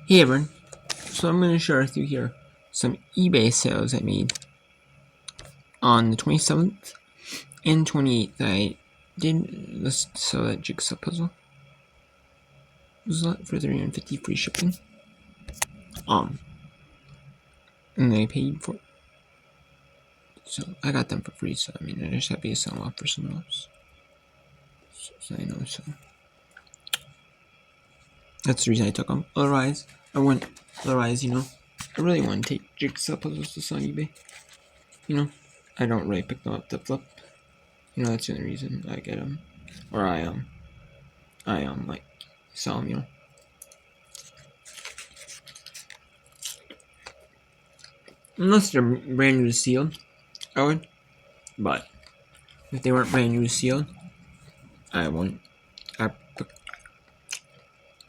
Hey everyone, so I'm going to share with you here some eBay sales I made on the 27th and 28th. I did sell that jigsaw puzzle. It was a lot for $350 free shipping. And I paid for it. So I got them for free, so I mean I just have to sell them off for someone else. So I know, so that's the reason I took them. Otherwise, I really want to take jigsaw puzzles to sell on eBay. I don't really pick them up to flip. That's the only reason I get them. Or I like sell them, Unless they're brand new sealed, I would. But if they weren't brand new sealed, I wouldn't.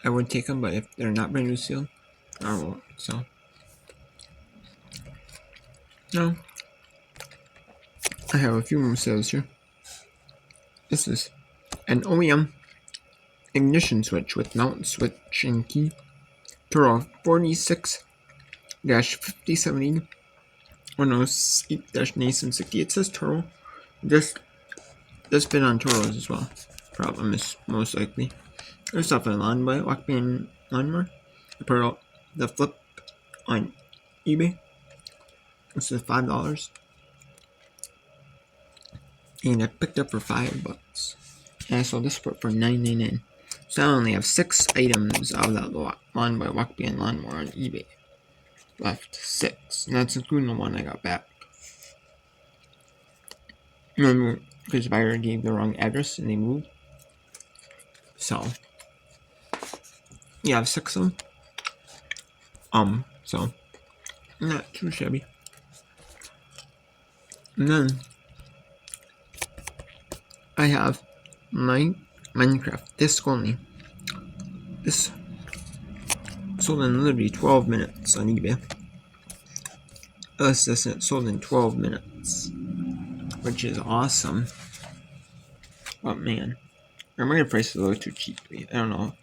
I would take them, but if they're not brand new sealed, I won't. So no, I have a few more sales here. This is an OEM ignition switch with mount switch and key. Toro 46-5070 108-Nason60. It says Toro. This been on Toros as well. Problem is most likely. There's stuff in line by Walkman Lawnmower. I put out the flip on eBay. This is $5. And I picked up for $5. And I sold this for $9.99. So I only have 6 items out of that Lawn by Walkman Lawnmower on eBay. Left 6. And that's including the one I got back. Remember, because the buyer gave the wrong address and they moved. So yeah, I have 6 of them. So not too shabby. And then I have my Minecraft disc only. This sold in literally 12 minutes on eBay. This sold in 12 minutes, which is awesome. But man, I might have priced it a little too cheaply. I don't know.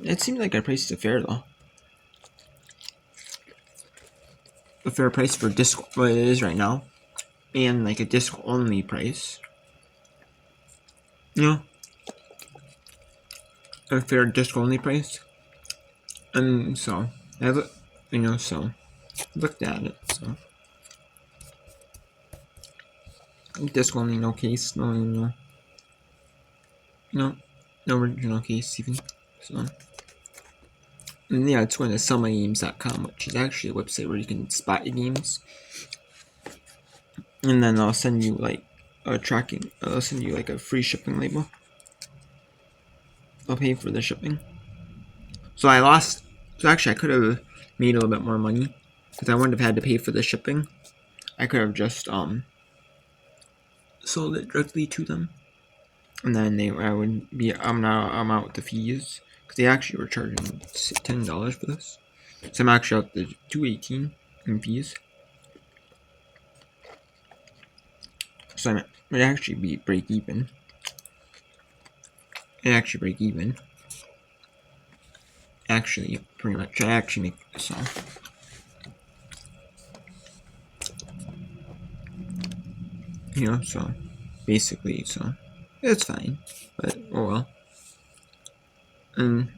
It seemed like I priced it fair though. A fair price for disc, what it is right now, and like a disc only price. A fair disc only price. And so I looked at it. So disc only, no case, no original case even. So and yeah, it's going to sellmygames.com, which is actually a website where you can spot your games. And then I'll send you like I'll send you like a free shipping label. I'll pay for the shipping. So actually I could have made a little bit more money because I wouldn't have had to pay for the shipping. I could have just sold it directly to them, and then I'm out with the fees because they actually were charging $10 for this. So I'm actually out the $218 in fees. So it actually be break even. Actually, pretty much. I actually make so. So basically, so it's fine, but oh well. And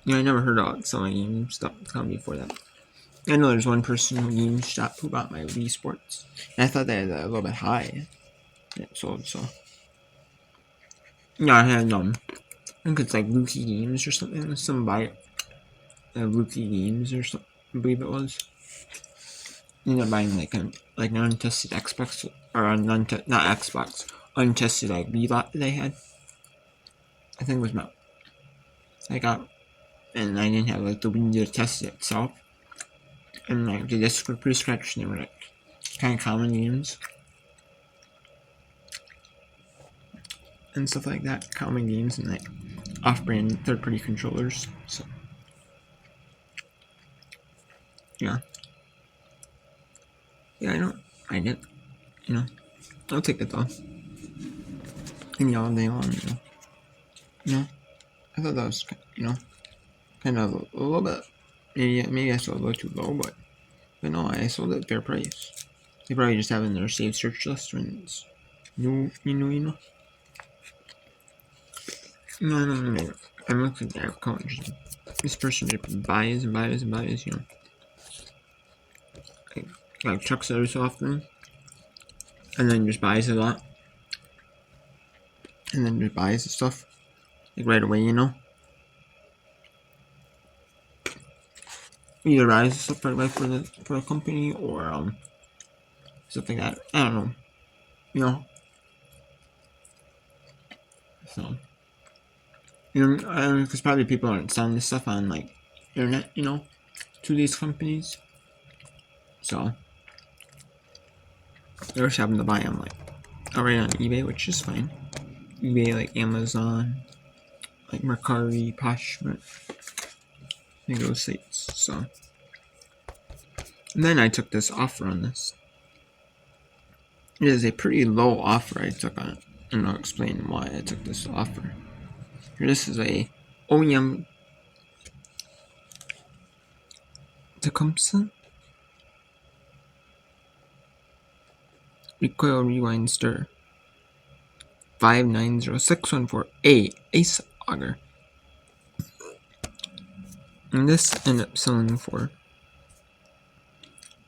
I never heard of selling GameStop before that. I know there's one person who GameStop who bought my Wii Sports, and I thought that was a little bit high. It sold so. I had I think it's like Lucky Games or something. Some buy it. Lucky Games or something, I believe it was. Ended up buying like an untested Xbox or not Xbox, untested like Wii lot that they had. I think it was I got, and I didn't have like the Wii to test it itself. And like the discs were pretty scratched, and they were like kind of common games and stuff like that. Common games and like off-brand third-party controllers. So yeah, I don't mind it. I'll take it though. Any all day long. I thought that was, kind of a little bit. Maybe I sold a little too low, but no, I sold it at fair price. They probably just have it in their saved search list when it's new. No, I'm looking at their account. This person just buys and buys and buys, like chucks it every so often, and then just buys a lot, and then just buys the stuff like right away, Either buys the stuff right away for the company or stuff like that. I don't know, So, because probably people aren't selling this stuff on like internet, to these companies. So they're just having to buy them like already on eBay, which is fine. eBay, like Amazon, like Mercari, Poshmark, like those sites. So, and then I took this offer on this. It is a pretty low offer I took on it, and I'll explain why I took this offer. Here, this is a OEM Tecumseh Recoil Rewind Stir 590614A Ace Auger. And this ended up selling for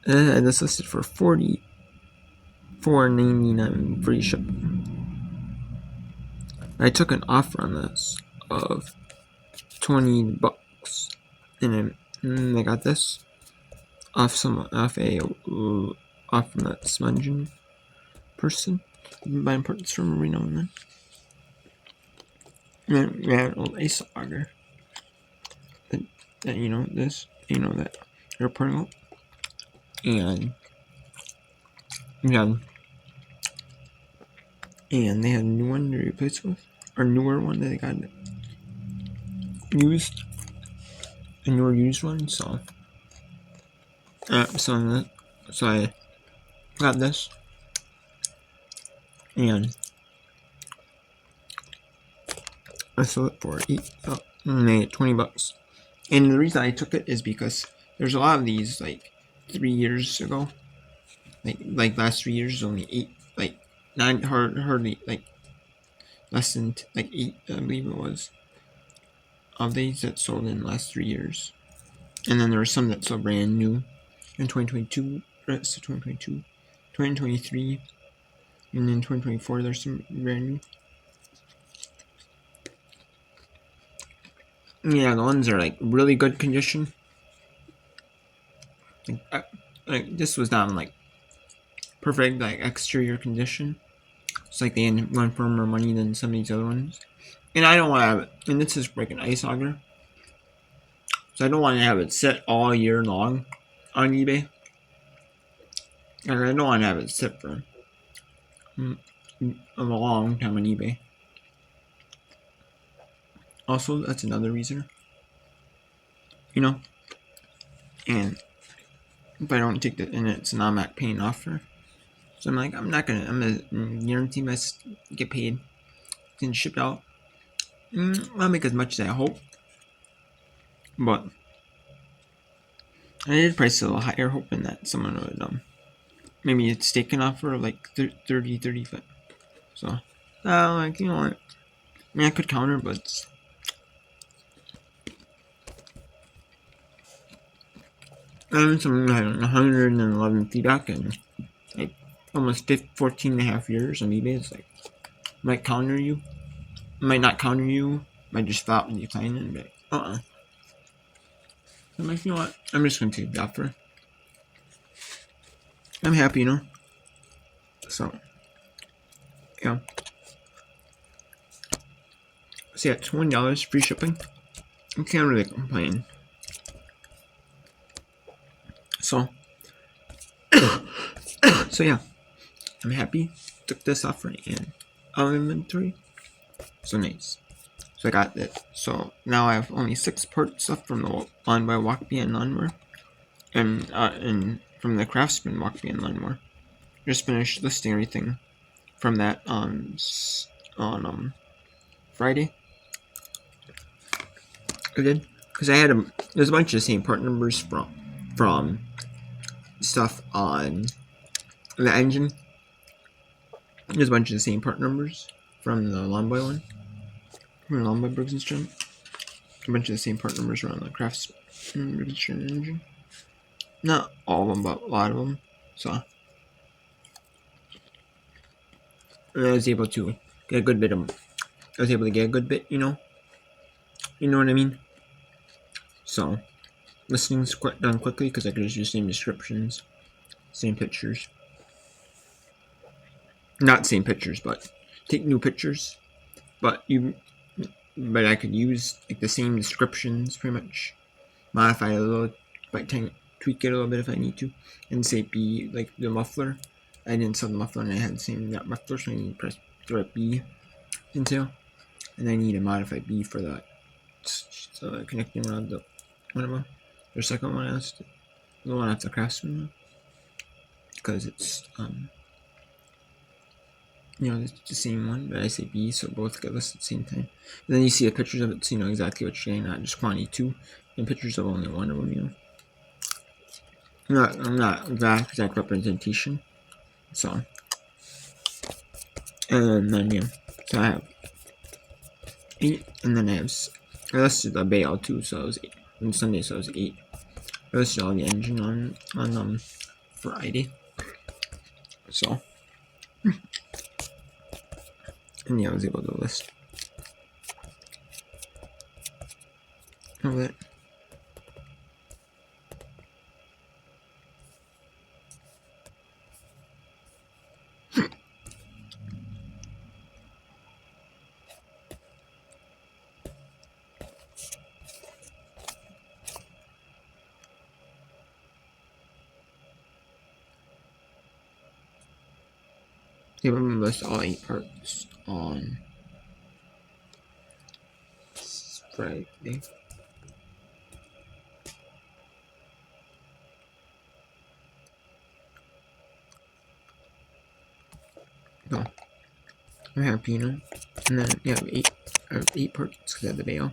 this listed for $44.99 free shipping. I took an offer on this of $20, and I got this off from that smudging person. I've been buying parts from every now and then. And we had an old Ace Auger that that you're putting up, and they had a new one to replace with, or newer one that they got used, a newer used one. So I got this, and I sold it for $20. And the reason I took it is because there's a lot of these like 3 years ago, like last 3 years, only 8, like 9, hardly like less than 8, I believe it was, of these that sold in the last 3 years. And then there were some that sold brand new in 2022, 2023, and then 2024 there's some brand new. Yeah, the ones are like really good condition. Like this was not like perfect like exterior condition. It's like they went for more money than some of these other ones. And I don't want to have it. And this is like an ice auger, so I don't want to have it sit all year long on eBay. And I don't want to have it sit for a long time on eBay. Also, that's another reason. And if I don't take it, and it's an automatic paying offer, so I'm gonna guarantee myself get paid and shipped out. I'll make as much as I hope, but I did price it a little higher, hoping that someone would maybe it's taken offer of like 30, 35. So, what? I mean, I could counter, but I'm something like 111 feedback and like almost 14 and a half years on eBay. It's like, might not counter you, might just stop and decline it and be like, So I'm like, what? I'm just gonna take the offer. I'm happy, So, yeah. So yeah, $20 free shipping. I can't really complain. So, yeah, I'm happy. Took this offer and out of inventory. So nice. So I got it. So now I have only 6 parts left from the Lawn by Walkby and Lawnmower, and from the Craftsman Walkby and Lawnmower. Just finished listing everything from that on Friday. I did because I had there's a bunch of the same part numbers from stuff on the engine. There's a bunch of the same part numbers from the Longboy one, from the Longboy Briggs Instrument. A bunch of the same part numbers around the Craftsman Briggs Instrument engine. Not all of them, but a lot of them. So and I was able to get a good bit of. I was able to get a good bit, you know what I mean. So listening's done quickly because I could just use same descriptions, same pictures. Not same pictures, but take new pictures. But I could use like the same descriptions pretty much, modify it a little, but tweak it a little bit if I need to, and say B like the muffler. I didn't sell the muffler and I had the same muffler, so I need to press the right B into, and I need to modify B for that. So connecting around the one of them. The second one is the one after Craftsman, because it's it's the same one, but I say B, so both get listed at the same time. And then you see the pictures of it, so you know exactly what you're getting, not just quantity 2, and pictures of only one of them, I'm not exact representation, so. And then, so I have 8, and then I listed the Bayo too, so it was 8. On Sunday, so it was 8. I listed all the engine on Friday, so. And I was able to list all that. I'm gonna list all 8 parts on Friday. So I have Pino, and then you have 8 parts because I have the Bayo,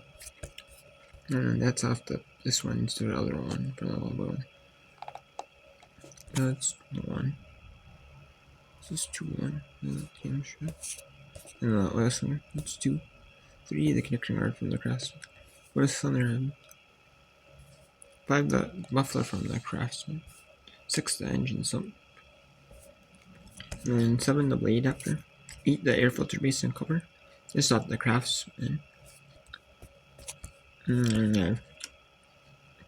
and then that's off this one instead of the other one from the Longboy one. That's 1. This is 2-1. And the last one, it's 2. 3, the connection guard from the Craftsman. Where's Thunderhead? 5, the muffler from the Craftsman. 6, the engine sump. And 7, the blade after. 8, the air filter base and cover. This is off the Craftsman. And then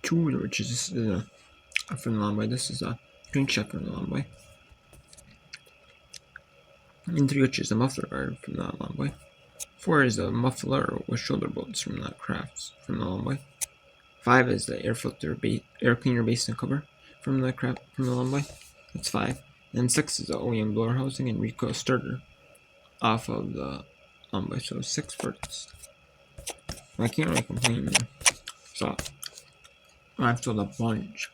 2, which is from the Longboy. This is a crankshaft from the Longboy. And 3, which is the muffler guard from the Longboy. 4 is the muffler with shoulder bolts from the Longboy. 5 is the air cleaner base and cover from the Longboy. That's 5. And 6 is the OEM blower housing and recoil starter off of the Longboy. So 6 parts. I can't really complain. So I've sold a bunch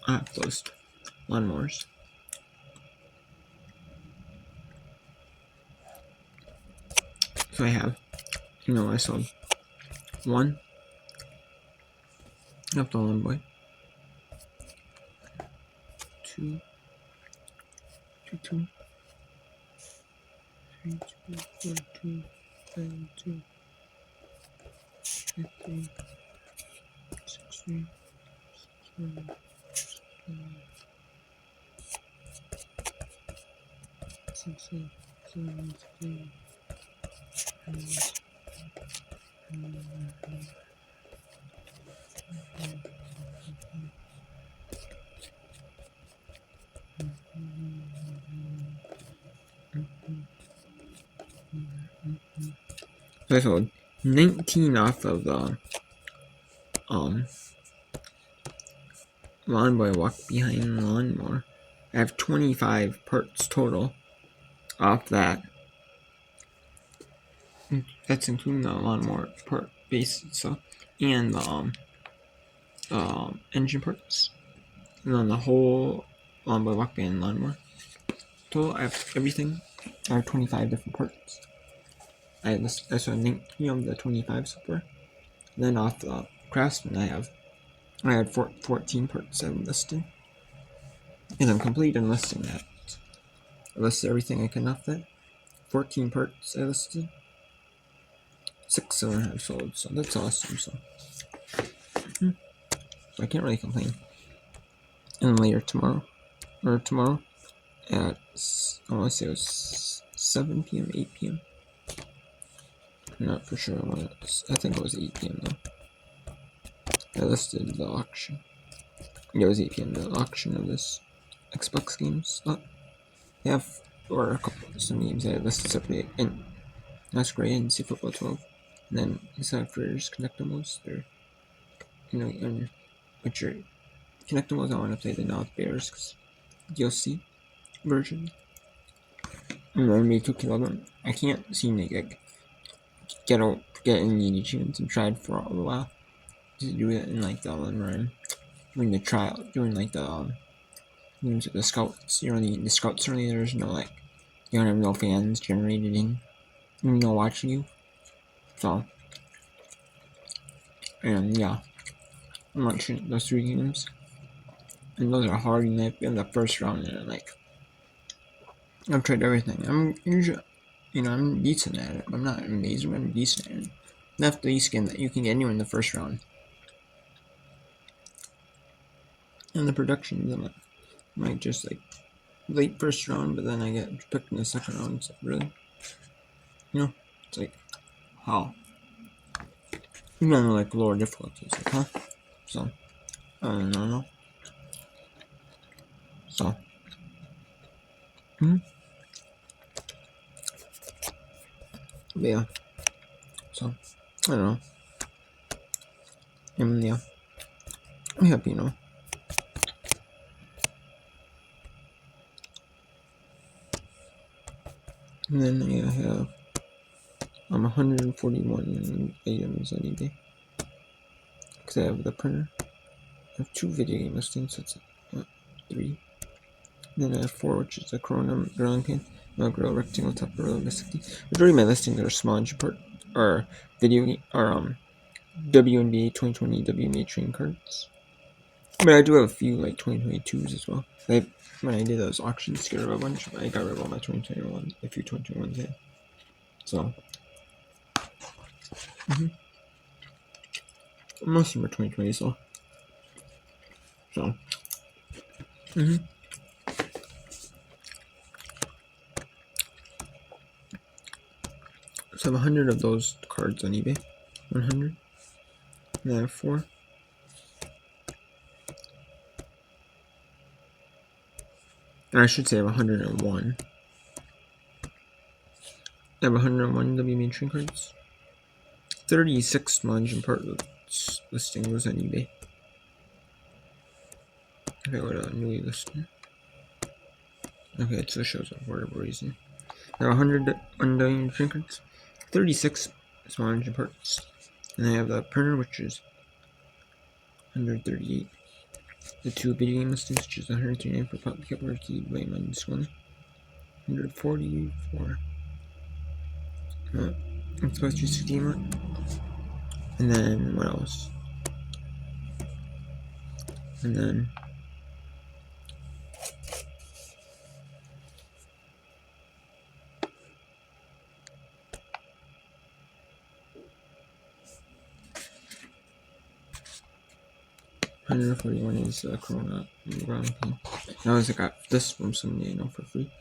of those lawnmowers. So I have, I sold 1 of the Longboy, 2, 3, 4, 2, 5, 2, 3, 6, 3, 7, 6, 7, 3. I sold 19 off of the Lawnboy walk behind lawnmower. I have 25 parts total off that. That's including the lawnmower part base itself and the engine parts, and then the whole Lawnboy walk behind lawnmower. Total, I have everything. I have 25 different parts. I saw 19 of the 25 so far. And then off the Craftsman, I had 14 parts I listed, and I'm complete in listing that. I listed everything I can off that. 14 parts I listed. 6 of them have sold, so that's awesome. So I can't really complain. And later tomorrow at, I want to say it was 7 p.m., 8 p.m. I'm not for sure when it was. I think it was 8 p.m. though. I listed the auction. Yeah, it was 8 p.m. the auction of this Xbox games. They have, or a couple, some games that I listed separately, and that's great, and see Football 12. And then except for just Connectimals, they're, which are Connectimals, I want to play the North Bears, because DLC version. And then we took them. I can't seem to get any achievements. I've tried for a while to do it in like the one run, doing the trial, doing like the scouts. The scouts really, there's no like, you don't have no fans generated in, watching you. So, and yeah, I'm watching those 3 games, and those are hard. And in the first round, and I've tried everything. I'm usually, I'm decent at it. I'm not amazing, but I'm decent at it. Enough the skin that you can get anywhere in the first round. And the productions, I might just like late first round, but then I get picked in the second round. So really, it's like, how? Like lower difficulties, like, huh? So, I don't know. So, but yeah. So, I don't know. And yeah, I'm happy, And then I have 141 items on eBay. Because I have the printer. I have 2 video game listings, so it's 3. And then I have 4, which is a Corona grilling pan, a grill rectangle top grill basically. Majority of my listings are small part or video game or WNBA 2020 WNBA train cards. But I do have a few like 2022s as well. When I did those auctions to get rid of a bunch, I got rid of all my 2021, a few 2021s, yeah. So, most of them are 2020, so. So, So I have 100 of those cards on eBay. 100. And I have 4. Or I should say I have 101. I have 101 WNBA train cards. 36 smudge and part listing was on eBay. Okay, what a new listing. Okay, it still shows up for whatever reason. I have 100 undying train cards. 36 small engine parts. And I have the printer, which is 138. The 2 video game listings, which is 139 for Pocket Arcade by -1. 140 for Xbox 360 Gamer. And then what else? And then $141 is Corona ground pin. Now I got this from somebody I know for free.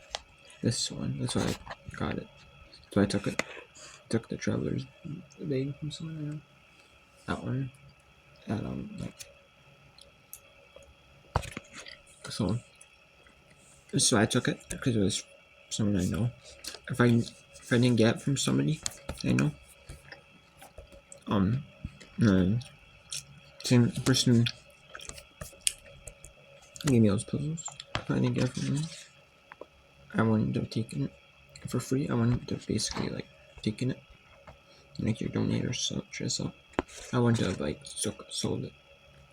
This one. That's why I got it. So I took it. Took the Traveler's bag from someone I know. That one. And so I took it because it was someone I know. If I didn't get it from somebody I know, same person gave me those puzzles. If I didn't get it from them, I wouldn't have taken it for free. I wouldn't have basically like taken it, like your donate or such as up. I wouldn't have like sold it.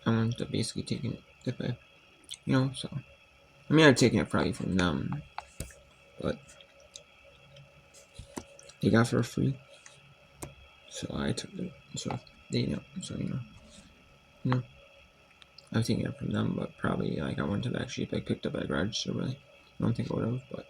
I wouldn't have basically taken it if I, so. I mean, I'd taken it probably from them, but they got it for free, so I took it. So They know, so you know, I was taking it from them, but probably like I wouldn't have actually like picked up at a register. Really, I don't think I would have, but